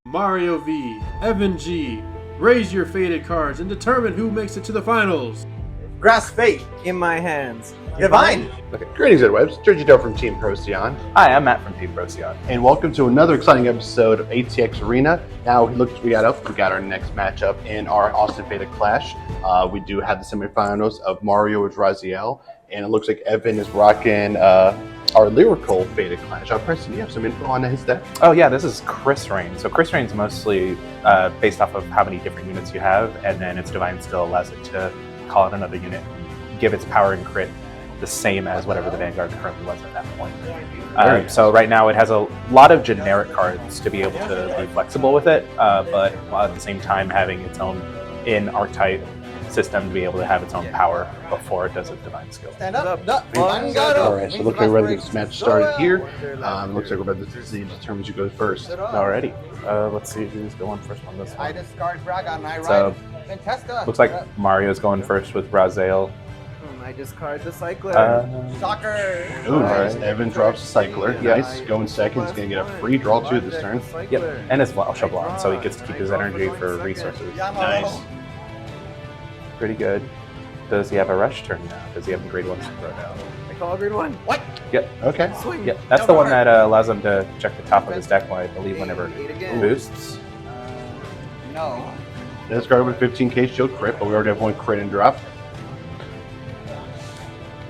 Mario V, Evan G. Raise your faded cards and determine who makes it to the finals. Grass fate in my hands. Divine! Okay. Greetings, interwebs. Georgie from Team Procyon. Hi, I'm Matt from Team Procyon. And welcome to another exciting episode of ATX Arena. Now, look, we got our next matchup in our Austin Faded Clash. We do have the semifinals of Mario with Rezael, and it looks like Evan is rocking our Lyrical Faded Clash. Preston, do you have some info on his deck? Oh yeah, this is Krysrain. So Krysrain's mostly based off of how many different units you have, and then its Divine still allows it to call out another unit, give its power and crit the same as whatever the Vanguard currently was at that point. So right now it has a lot of generic cards to be able to be flexible with it, but while at the same time having its own in-archetype system to be able to have its own power before it does its Divine skill. Stand up. Alright, so looks like we're ready to get this match started here. Looks like we're about to see determines who goes first. Alrighty. Let's see who's going first on this one. I discard Braga and I So, ride Ventesta. looks like Mario's going first with Rezael. I discard the Cycler. Shocker! Ooh, nice. Alright. Evan drops a Cycler. Yeah. Nice. Going second. He's going to get a free draw too this turn. Yep, and his Shovelon, so he gets to keep his energy for resources. Nice. Pretty good. Does he have a rush turn now? Does he have the grade 1 super now? I call a grade 1. What? Yep. Okay. Swing. Yep. That's the one that allows him to check the top of his deck, I believe, whenever it boosts. No. This card with 15k shield crit, but we already have one crit and drop.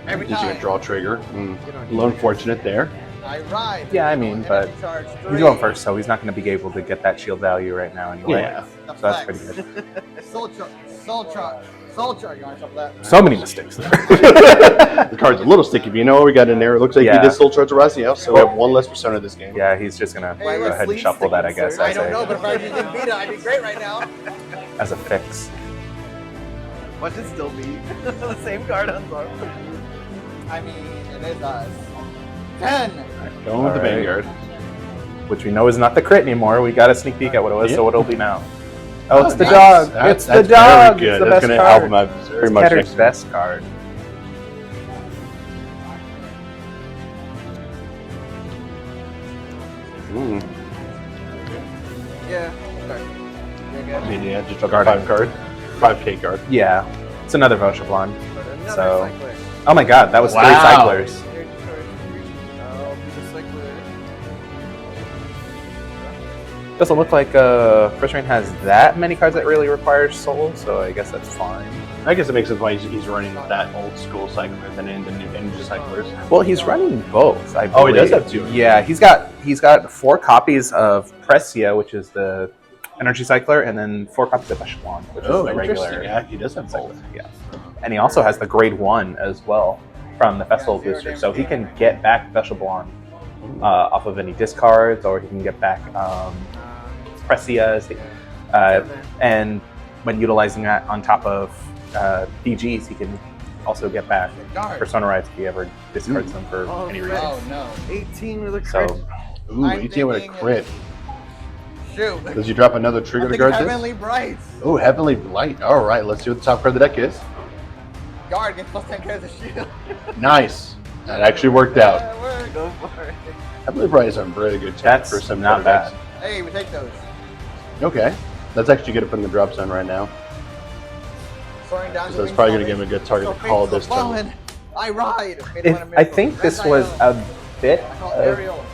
Every Gives you a time. draw trigger. A little unfortunate there. I ride. Yeah, I mean, but he's going first, so he's not going to be able to get that shield value right now anyway. Yeah. So that's pretty good. Soul charge. You want to that? So many mistakes there. The card's a little sticky, but you know what we got in there? It looks like Yeah. he did Soul Charge Rezael, so we have one less persona this game. Yeah, he's just going to go ahead and shuffle that, I guess, I don't know, but if I was using Vita, I'd be great right now. as a fix. Watch it still be the same card on both. I mean, it is us. 10. Going with the Alright. Vanguard. Which we know is not the crit anymore. We got a sneak peek at what it was, Yep. so what'll be now. Oh, it's the nice. dog. That's It's the very dog. good. It's the That's best going to card. help him out very It's much Ketter's next time. best card. Yeah. I mean, yeah, just drop a 5 card. 5k card. Yeah, it's another Voshablon. Another So- Cycler. Oh my god, that was 3 Wow. cyclers. I'll be the Cycler. Doesn't look like Krysrain has that many cards that really require soul, so I guess that's fine. I guess it makes sense why he's running that old school cycler than in the new ninja cyclers. Well, he's running both. I Oh, he does believe. have 2. Yeah, he's got 4 copies of Precia, which is the energy cycler, and then 4 copies of Echelon, which is the interesting. regular. Yeah, he does have both. Yeah, and he also has the grade 1 as well from the festival booster, so he can get back Echelon off of any discards, or he can get back Precias, and when utilizing that on top of DGs, he can also get back Persona Rides if he ever discards them for any reason. Oh no. 18 with a So, crit. Ooh, I'm 18 with a thinking crit. Shoot. Does you drop another trigger I to think guard this? Heavenly Bright. Oh, Heavenly Blight. All right, let's see what the top card of the deck is. Guard gets plus 10k as a shield. Nice. That actually worked out. Go for it. Heavenly Bright is a really good tech That's for some not bad. Hey, we take those. Okay. Let's actually get it from the drop zone right now. Soaring down So that's probably going to give him a good target to call this turn. turn. I ride. I think this was a bit I call of, Ariel.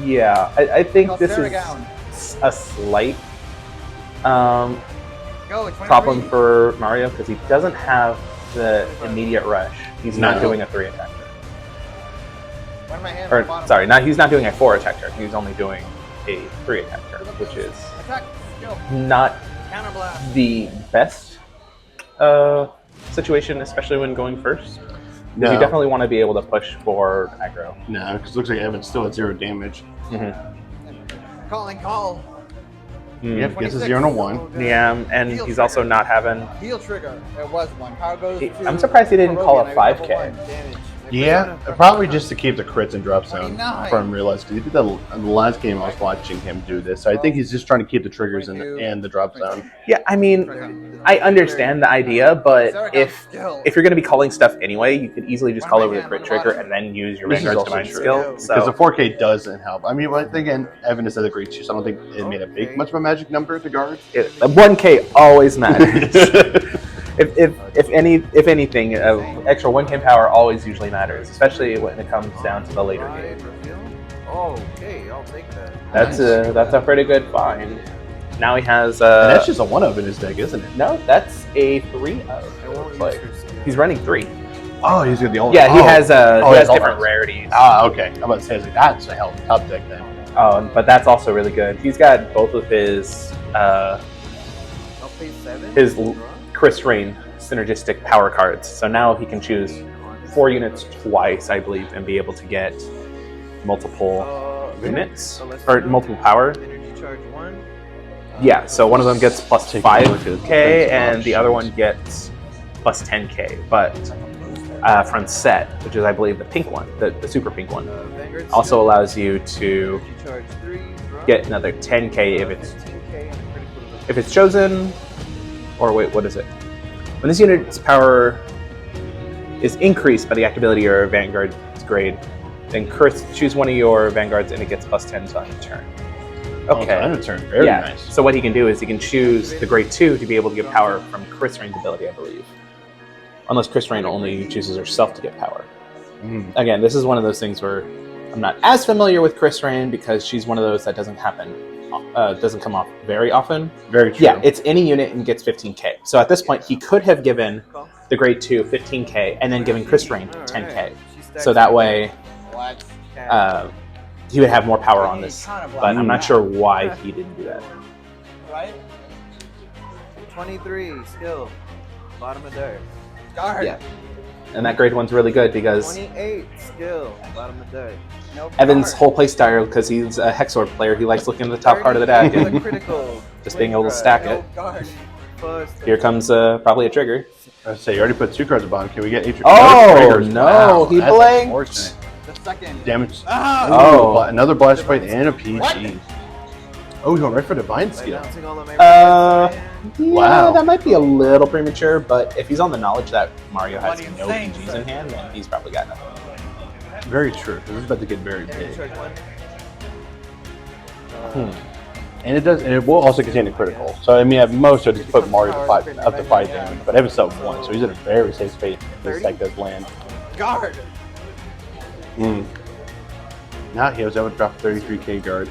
yeah, I think Call this Saragown. is a slight Go, 23. problem for Mario because he doesn't have the immediate rush. He's not No. doing a 3 attack turn. One of my hands Or on the bottom. sorry, he's not doing a 4 attack turn. He's only doing a 3 attack turn, which is Attack. Skill. not Counter blast. the best situation, especially when going first. No. You definitely want to be able to push for aggro. No, because it looks like Evan still at 0 damage. Calling call. Yep, gets a 26. 0 and a 1. Yeah, and Heal he's also trigger. not having. Heal trigger. There was one. Power goes to. I'm surprised he didn't call a Barovia, and I rolled 5K. one damage. Yeah, probably just to keep the crits and drop zone 29. from realized. Because he did that in the last game. I was watching him do this, so I think he's just trying to keep the triggers and the drop zone. Yeah, I mean, I understand the idea, but if you're going to be calling stuff anyway, you could easily just call over the crit trigger and then use your This is Vanguard's also Divine true, skill. because So the 4K doesn't help. I mean, but again, Evan has said a great choose. I don't think it made a big much of a magic number to guard. 1K always matters. if anything, extra 1K power always usually matters, especially when it comes down to the later game. Okay, I'll take that. That's a pretty good find. Now he has. And that's just a 1-of in his deck, isn't it? No, that's a 3-of. It looks like he's running 3. Oh, he's got the only. Yeah, he has he has all different those. rarities. Ah, okay. I'm about to say, I was like, that's a hell of a top deck then. But that's also really good. He's got both of his I'll pay 7. Krysrain synergistic power cards. So now he can choose 4 units twice, I believe, and be able to get multiple units or multiple power. Energy charge 1. Yeah, so one of them gets plus Take a look at 5k, and options. the other one gets plus 10k. But from set, which is I believe the pink one, the super pink one, Vanguard also skill, allows you to energy charge 3. get another 10k if it's 10k and a critical if it's chosen. Or wait, what is it? When this unit's power is increased by the activity or Vanguard's grade, then choose one of your Vanguards and it gets plus 10 on your turn. Okay. Oh, turn. Very yeah. nice. So what he can do is he can choose the grade 2 to be able to get power from Krysrain's ability, I believe. Unless Krysrain only chooses herself to get power. Again, this is one of those things where I'm not as familiar with Krysrain because she's one of those that doesn't come off very often. Very true. Yeah, it's any unit and gets 15k. So at this point, he could have given the grade 2 15k and then given Krysrain 10k. So that way, What? he would have more power on this. But I'm not sure why he didn't do that. Right? 23 skill. Bottom of deck. Guard. Yeah. And that grade 1's really good because 28 skill. Bottom of deck. Nope. Evan's Guard. whole playstyle, because he's a Hexor player, he likes looking at the top part of the deck and Critical. just being able to stack it. Guard. Here comes probably a trigger. I say you already put 2 cards at the bottom. Can we get 8 Oh, triggers? no, Wow, he that's blanked. unfortunate. The second. Damage. Oh. Another blast fight and a PG. Oh, he went right for divine skill. Announcing all the Yeah, Wow. that might be a little premature, but if he's on the knowledge that Mario has What no are you saying, PGs in hand, then he's probably got nothing. Very true. This is about to get very Energy big. charge 1. And it does, and it will also contain a critical. So I mean, at most, it'll just put Mario to up to 5 damage, but Evan's still 1, so he's in a very safe space if this deck does land. Guard. Now he was able to drop 33k guard.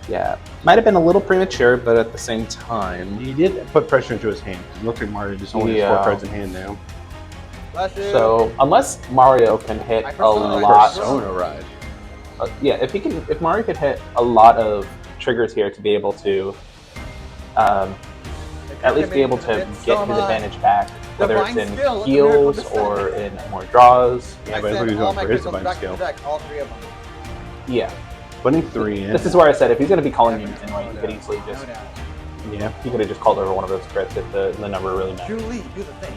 Yeah, might have been a little premature, but at the same time, He did put pressure into his hand. It looks like Mario just only has Yeah. 4 cards in hand now. so unless Mario can hit a Persona. lot, Persona ride. yeah, if Mario could hit a lot of triggers here to be able to at least be able to get his advantage back, whether it's in heals or in more draws. Yeah, but I think he's going for his divine skill. All 3 of them. Yeah, Putting 3 in. this is where I said if he's going to be calling units anyway, he could easily just No doubt. Yeah. he could have just called over one of those crits if the number really mattered. Julie, do the thing.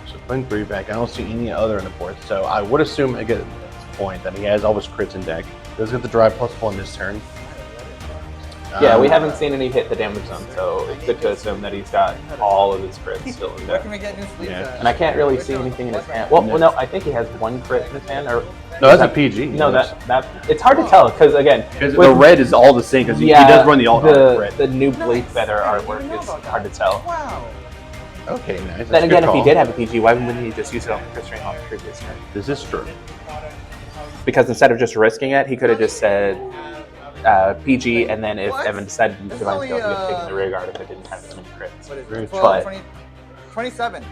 So putting 3 back. I don't see any other in the board. So I would assume at this point that he has all his crits in deck. Does get the drive +1 this turn. Yeah, we haven't seen any hit the damage zone, so it's good to assume that he's got all of his crits still in Where there. can we get new sleeves Yeah. at? And I can't really see anything in his hand. Well, no, I think he has 1 crit in his hand. Or No, that's a PG. no, that it's hard to tell because again, Because with- the red is all the same because he does run the alt crit. the new Blade Feather artwork is hard to tell. Wow. Okay, nice. That's Then a again, good if he call. did have a PG, why wouldn't he just use it on Krysrain on the previous turn? This is true. Because instead of just risking it, he could have just said PG, and then if What? Evan decided to This is divine only, skill, he would have taken the rear guard if it didn't have as many crits. What is Very it? true. 12, 20, 27.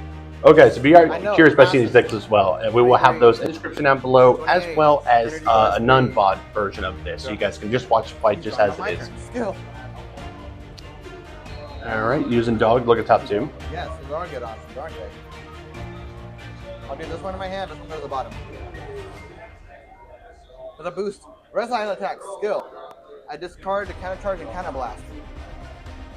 Okay, so we are I know, curious about seeing massive. these decks as well, and we will have those in the description down below, as well as a non-VOD version of this, so you guys can just watch the fight just as My it is. turn. Skill. All right, using dog, look at top 2. Yes, those are good options, aren't they? I'll do this one in my hand, this one goes to the bottom. With a boost. Rezael attack, skill. I discard the counter charge and counter blast.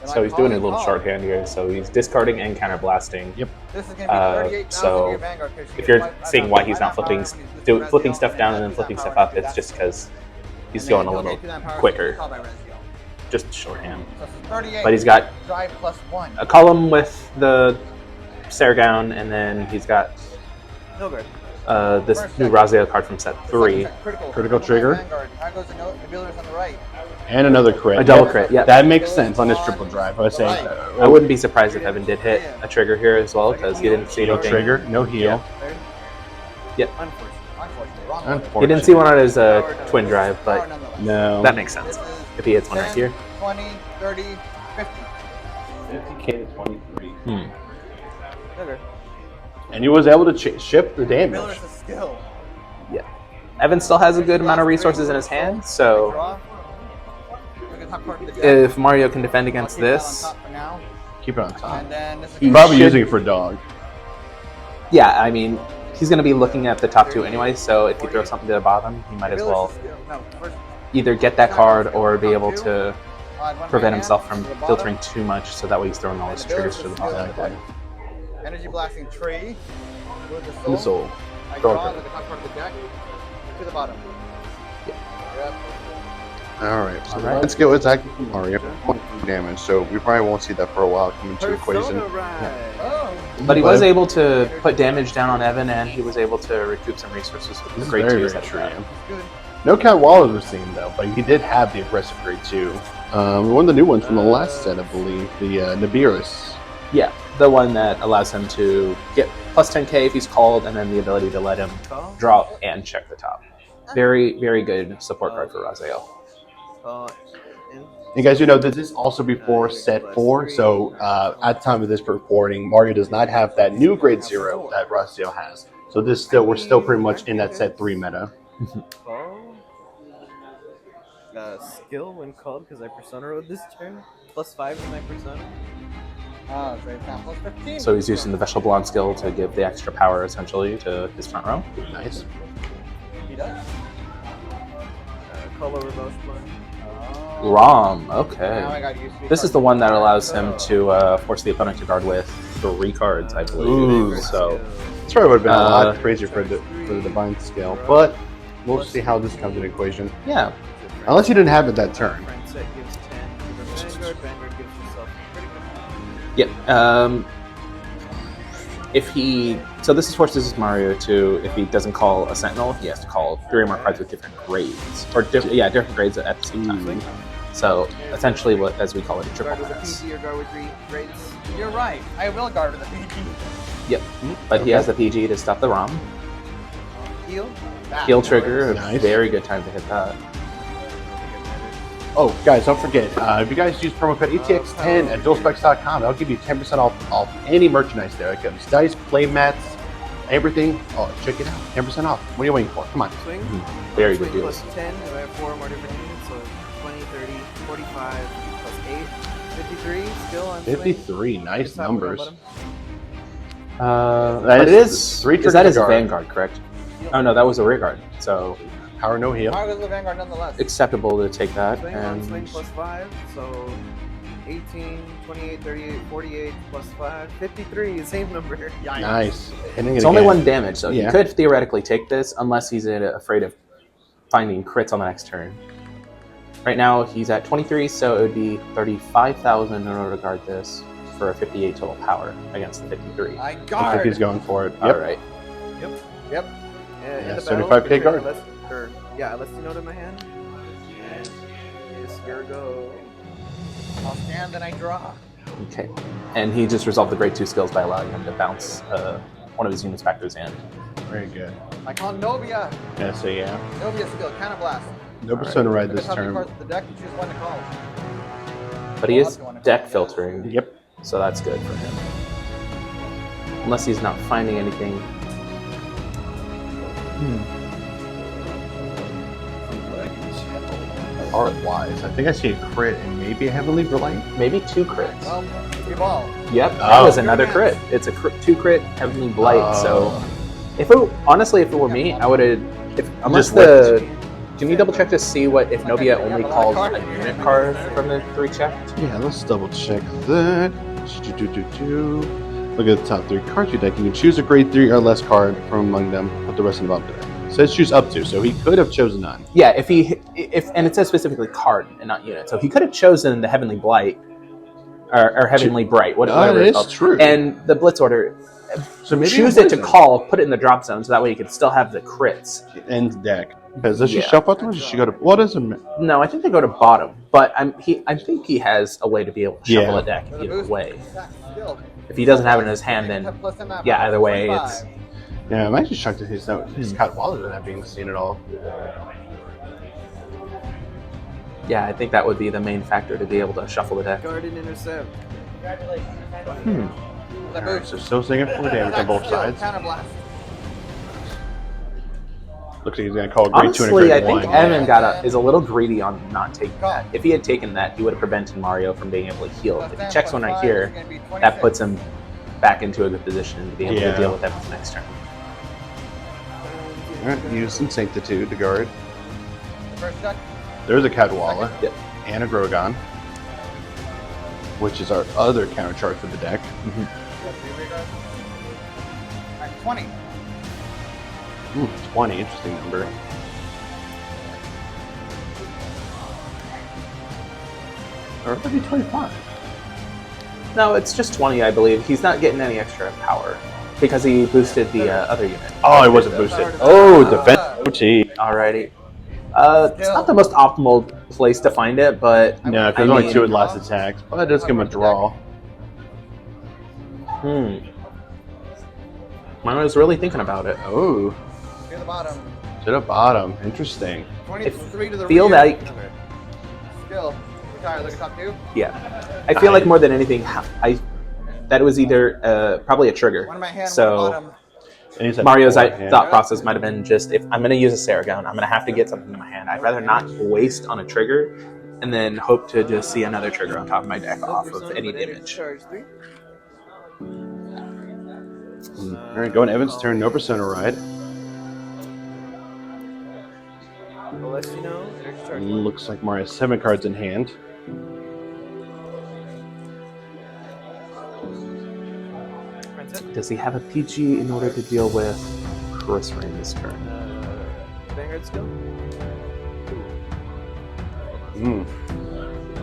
So he's doing a little shorthand here. So he's discarding and counterblasting. Yep. This is gonna be 38,000 So year Vanguard, 'cause if you're seeing why he's not flipping stuff down and then flipping stuff up, it's just because he's going a little quicker. Just shorthand. But he's got drive plus 1. a column with the Saragown, and then he's got this new Rezael card from set 3. Critical trigger. On the right. And another crit. A double crit, yeah. That makes sense on this triple drive. I was saying. I wouldn't be surprised if Evan did hit a trigger here as well, because he didn't see No anything. trigger, no heal. Yep. Unfortunately. He didn't see one on his twin drive, but No. that makes sense if he hits one right here. 20, 30, 50. 50k to 23. Okay. And he was able to ship the damage. Miller's a skill. Yeah. Evan still has a good amount of resources in his hand, so Draw. Look at top part of the deck. if Mario can defend against Keep it on this, top for now. Keep it on top. And then this is He's gonna probably should- using it for dog. yeah, I mean, he's going to be looking at the top two anyway, so if you throw something to the bottom, he might as Miller's well a skill. No, first, either get that card or be able to one prevent right himself hand from to the bottom. filtering too much, so that way he's throwing all his And the triggers to Miller's the a bottom. skill. Exactly. Energy blasting tree. With the In the soul. soul. I Draw draw card. look at top part of the deck to the bottom. Yep. Alright, so Alright. let's go attacking from Mario. 1 damage, so we probably won't see that for a while come into equation. Oh. But he was able to put damage down on Evan, and he was able to recoup some resources with the This is grade very, 2s very that he true. had. Good. No count Wallace was seen though, but he did have the aggressive grade 2. One of the new ones from the last set, I believe, the Nibiru's. Yeah, the one that allows him to get plus 10k if he's called, and then the ability to let him draw and check the top. Very, very good support card for Rezael. You guys, you know, this is also before set 4, so at the time of this recording, Mario does not have that new grade 0 that Rezael has. So we're still pretty much in that set 3 meta. Skill when called because I persona rode this turn. +5 to my persona. Oh, so it's now plus 15. So he's using the Veshel Blonde skill to give the extra power, essentially, to his front row. Nice. He does. Color reverse one. Oh. Rom, Now I okay. got used to these This is cards. the one that allows him to force the opponent to guard with 3 cards, I believe. Ooh. So, This probably would have been a lot Uh, crazier for the divine scale, but we'll see how this comes into equation. yeah. Unless you didn't have it that turn. Friend set gives 10 to the Vanguard. Vanguard gives yourself critical. Yep. If he, so this forces Mario to, if he doesn't call a Sentinel, he has to call 3 or more cards with different grades, or different grades at the same time. So essentially, what as we call it, a triple Guard with a pass. PG or guard with grades. You're right. I will guard with a PG. Yep. But he has the PG to stop the ROM. Heal. Heal trigger, Nice. a very good time to hit that. Oh, guys, don't forget, if you guys use promo code ATX10 at duelspecs.com, that'll give you 10% off any merchandise there. It comes dice, play mats, everything. Oh, check it out. 10% off. What are you waiting for? Come on. Swing. Very Swing good deals. plus 10 if I have 4 more different units. So 20, 30, 45 plus 8. 53 still on swing. 53. Nice Just top with our numbers. bottom. That But it is, 3 is that his guard. Vanguard, correct? Oh no, that was a rear guard. So Power no heal. Power with the Vanguard nonetheless. acceptable to take that. Swing on swing And plus 5, so 18, 28, 38, 48 plus 5, 53, same number. Nice. Hitting it it's only again. 1 damage, so Yeah. he could theoretically take this unless he's afraid of finding crits on the next turn. Right now he's at 23, so it would be 35,000 in order to guard this for a 58 total power against the 53. I I think guard. he's going for it. All Yep. right. Yep. Yeah, Yeah, in the 75k battle, guard. let's note in my hand. And yes, here we go. I'll stand and I draw. Okay. And he just resolved the grade 2 skills by allowing him to bounce one of his units back to his hand. Very good. I call Novia. Yeah, so yeah. Novia skill, Cannon Blast. No persona ride Look at this how many turn. cards of the deck, you choose one to call. But he is deck filtering, Yep. so that's good for him. Unless he's not finding anything. Art-wise, I think I see a crit and maybe a Heavenly Relight. Maybe 2 crits. Well, evolve. Yep, that Oh. was another crit. It's a 2 crit Heavenly Blight. So, if it honestly, if it were me, I would have. Unless Just whipped. Can you double check to see what if Novia only calls a unit card from the 3 checked? Yeah, let's double check that. Look at the top 3 cards you deck. You can choose a grade 3 or less card from among them. Put the rest in the bottom deck. It says choose up to, so he could have chosen none. Yeah, if and it says specifically card and not unit, so he could have chosen the Heavenly Blight or Heavenly Bright, whatever it's called. True. And the Blitz order, So maybe choose it to call, put it in the drop zone, so that way you can still have the crits. End deck. Because does she Yeah. shuffle them or does she go to what doesn't matter? No, I think they go to bottom, but I think he has a way to be able to shuffle Yeah. a deck either way. Skill. If he doesn't have it in his hand, then yeah, either way, it's Yeah, I'm actually shocked that his Cat Wallet not being seen at all. yeah, I think that would be the main factor to be able to shuffle the deck. Guard and intercept. Alright, so still taking 4 damage on both sides. Counterblast. Looks like he's gonna call a grade 2 and a Honestly, I grade 1. think Evan is a little greedy on not taking that. If he had taken that, he would have prevented Mario from being able to heal. If he checks one right here, that puts him back into a good position to be able Yeah. to deal with Evan's next turn. Alright, use some Sanctitude to guard. First check. There's a Cadwalla Yep. and a Grogon, which is our other counter charge for the deck. Alright, 20. 20, interesting number. Or it could be 25. No, it's just 20, I believe. He's not getting any extra power because he boosted the other unit. Oh, it wasn't boosted. Oh, defense OT. Alrighty. It's not the most optimal place to find it, but No, because only 2 in last attacks, but it does give him a draw. Mine was really thinking about it. Oh, Near the bottom. to the bottom. Interesting. 23 to the Feel rear. like, Skill. Retire. Look at top 2. yeah, I feel like more than anything, that it was either probably a trigger. One in my hand, one in the So bottom. And he's at Mario's 4 hand. thought process might have been just, if I'm going to use a Saragon, I'm going to have to get something in my hand. I'd rather not waste on a trigger and then hope to just see another trigger on top of my deck off of any damage. Charge 3. Alright, going Evan's turn. No Persona Ride. I'll let you know. Energy charge. Looks like Mario has 7 cards in hand. Does he have a PG in order to deal with Krysrain this turn? Vanguard skill.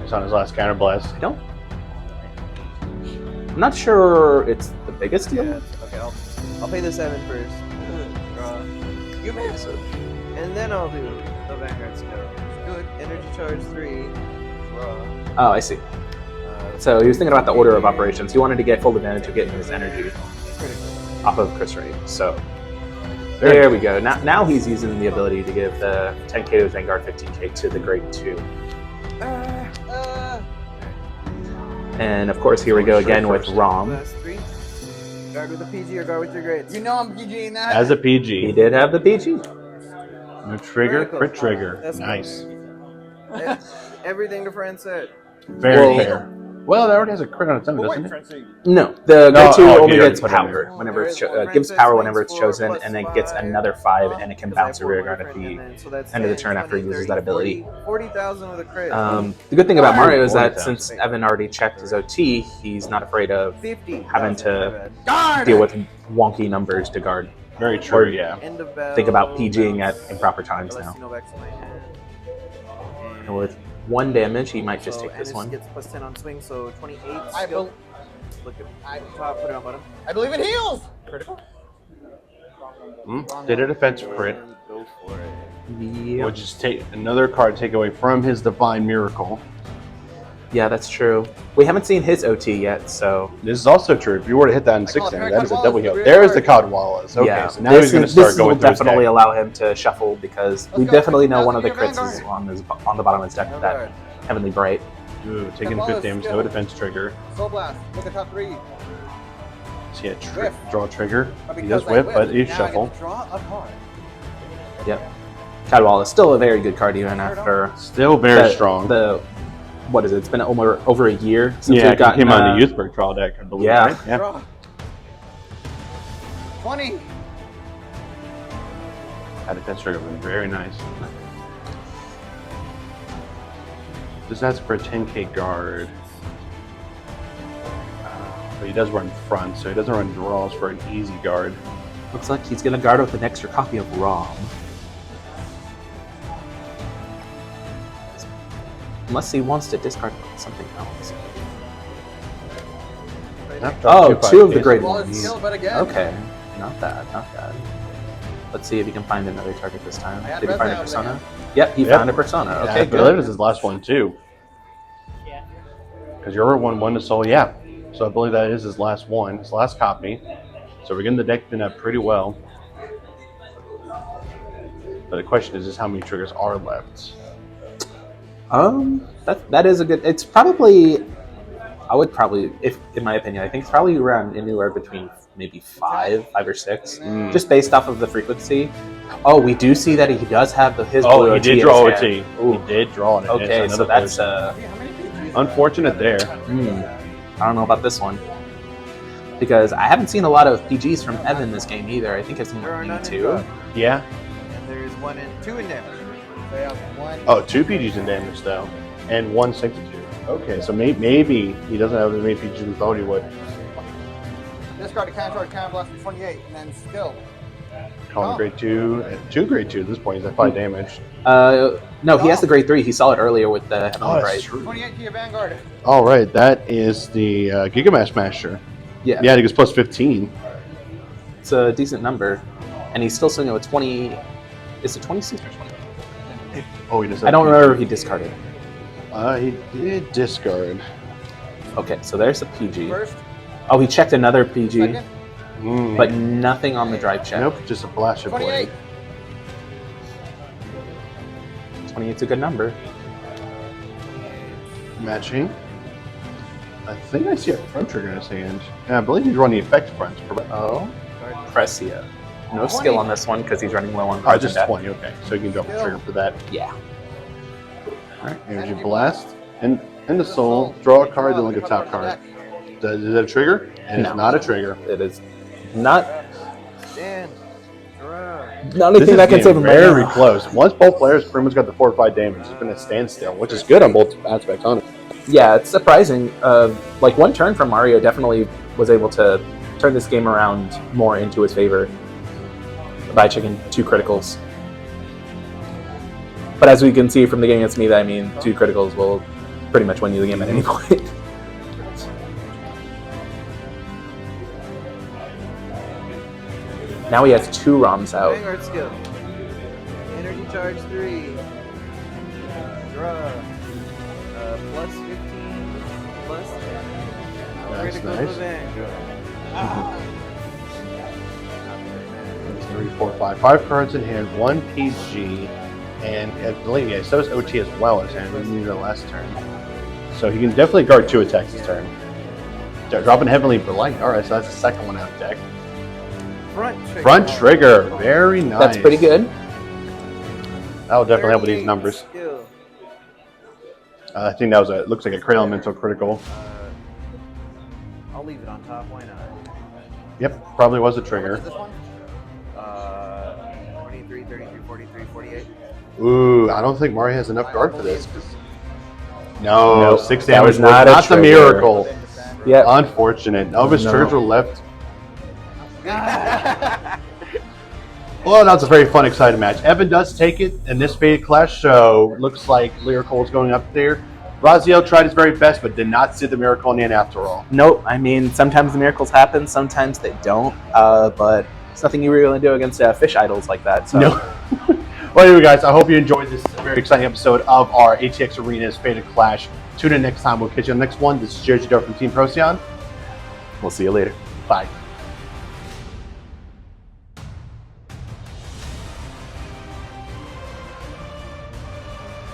It's on his last counter blast. I don't. I'm not sure it's the biggest deal. Yeah. Okay. I'll pay the 7 first. Draw. You miss. And then I'll do the Vanguard skill. Good. Energy charge 3. Draw. Oh, I see. So he was thinking about the order of operations. He wanted to get full advantage of getting his energy off of Krysrain. So there we go. Now he's using the ability to give the 10k to his Vanguard, 15k to the grade 2. And of course, here we go again with Rom. Last 3. Guard with a PG or guard with your grades. You know I'm PGing that. As a He PG. did have the PG. No trigger, Very crit cool. trigger. That's Nice. Everything the friend said. Very Well- fair. Well, that already has a crit on its own, But doesn't wait, it? Francine. No, the grade 2 oh, only he already gets put it in power there. whenever it's There is gives one power princess, whenever it's swings chosen, four and then plus gets 5, another 5, and it can because I bounce a have rear four guard at boyfriend, the and then- so that's end of the 10, turn after he 20, uses that 30, ability. 40,000 with a crit. The good thing about Mario is that 40,000. since Evan already checked his OT, he's not afraid of 50. having to deal with wonky numbers to guard. Very true, Or- yeah. End of battle. Think about PGing at improper times Unless now. you know back to my hand. And with 1 damage, he might just take and this it one. gets plus 10 on swing, so 28. I, skill. bel Look at top, put it on bottom. I believe it heals. Critical. Did a defensive crit, And go for it. Yeah. which is take another card take away from his Divine Miracle. Yeah, that's true. We haven't seen his OT yet, so This is also true. If you were to hit that in I 6 call it hand, that is a Cadwalla's double the heal. rear There's the guard. Cadwallas. Okay, yeah. so now he's going to start this going will through his definitely deck. allow him to shuffle because we Let's go. definitely know one of the Vanguard. crits is on the bottom of his deck with that Vanguard. Heavenly Bright. Ooh, taking Cadwallas 5 damage, no skill. defense trigger. Soul blast. Look at top 3. So yeah, Whiff. draw trigger. But He because does I whip, whiffed, but he now I shuffle. get to draw a card. Yep. Cadwall is still a very good card even after Still very the- strong. What is it? It's been over a year since Yeah, we've gotten came on the Youthberg trial deck, I believe. yeah. Right? Yeah. Draw. 20. That defense trigger was very nice. Just ask for a 10K guard. But he does run front, so he doesn't run draws for an easy guard. Looks like he's going to guard with an extra copy of ROM. Unless he wants to discard something else. Oh, two of the great ones. Okay, not bad, not bad. Let's see if he can find another target this time. Did he find a persona? Yep, he found a persona. Okay, yeah, good. That is his last one too. Because your one to soul, yeah. So I believe that is his last one, his last copy. So we're getting the deck cleaned up pretty well. But the question is how many triggers are left? That is a good. It's probably. I would probably, if in my opinion, I think it's probably around anywhere between maybe five or six, just based off of the frequency. Oh, we do see that he does have his. Oh, blue he did OT draw in his hand. OT. He did draw it. Okay, so that's unfortunate there. I don't know about this one because I haven't seen a lot of PGs from Evan this game either. I think I've seen maybe two. Yeah. And there's two in damage. They have one. Oh, two PGs in damage though, and one sanctitude. Okay, so maybe he doesn't have as many PGs as we thought he would. Discard a counter blast for 28, and then still. Calling grade 2, and 2 grade 2 at this point. He's at 5 damage. No, he has the grade 3. He saw it earlier with the Heavenly that's Bright. true. 28 to your Vanguard. All right, that is the Gigamash Master. Yeah. Yeah, he gets plus 15. It's a decent number. And he's still swinging with 20. Is it 26 or 20? Oh, he does. I don't remember if he discarded. He did discard. Okay, so there's a PG. First. Oh, he checked another PG, Second. but nothing on the drive check. Nope, just a Blaster 28. Blade. 28's a good number. Matching. I think I see a front trigger in his hand. And I believe he's running effect front. Oh, Pressia. No skill on this one because he's running low on Alright, cards. just 20, okay. So you can drop the trigger for that. Yeah. Alright, Energy Blast. And the soul. Draw a card, then look at top card. Is that a trigger? And No. it's not a trigger. It is not Stand. Draw. not anything that can save him very right now. close. Once both players pretty much got the 4 or 5 damage, it's been a standstill, which is good on both aspects on it. Yeah, it's surprising. Like one turn from Mario definitely was able to turn this game around more into his favor by checking 2 criticals. But as we can see from the game against me, I mean, 2 criticals will pretty much win you the game at any point. Now he has 2 ROMs out. Vanguard skill. Energy charge 3. Draw. Plus 15. Plus 10. That's Critical nice. Vanguard. 3, 4, 5. 5 cards in hand, 1 PG, and I believe, yeah, so is OT as well as hand. We needed the last turn. So he can definitely guard 2 attacks this turn. Dropping Heavenly Blight. Alright, so that's the second one out of deck. Front trigger. Very nice. That's pretty good. That'll definitely help with these numbers. Skill. I think that was looks like a Cradle Elemental critical. I'll leave it on top. Why not? Yep, probably was a What trigger. is this one? 23, 33, 43, 48. Ooh, I don't think Mario has enough guard for this. No, Nope, 6 that damage was was not a not the trigger. miracle. Yeah. Unfortunate. None of his No. triggers were left. Well, that was a very fun, exciting match. Evan does take it in this Faded Clash, so looks like Lyrical is going up there. Rezael tried his very best, but did not see the miracle in the end after all. Nope. I mean, sometimes the miracles happen, sometimes they don't. But it's nothing you really do against fish idols like that. So. No. Well, anyway, guys, I hope you enjoyed this very exciting episode of our ATX Arena's Faded Clash. Tune in next time. We'll catch you on the next one. This is Jersey Dove from Team Procyon. We'll see you later. Bye.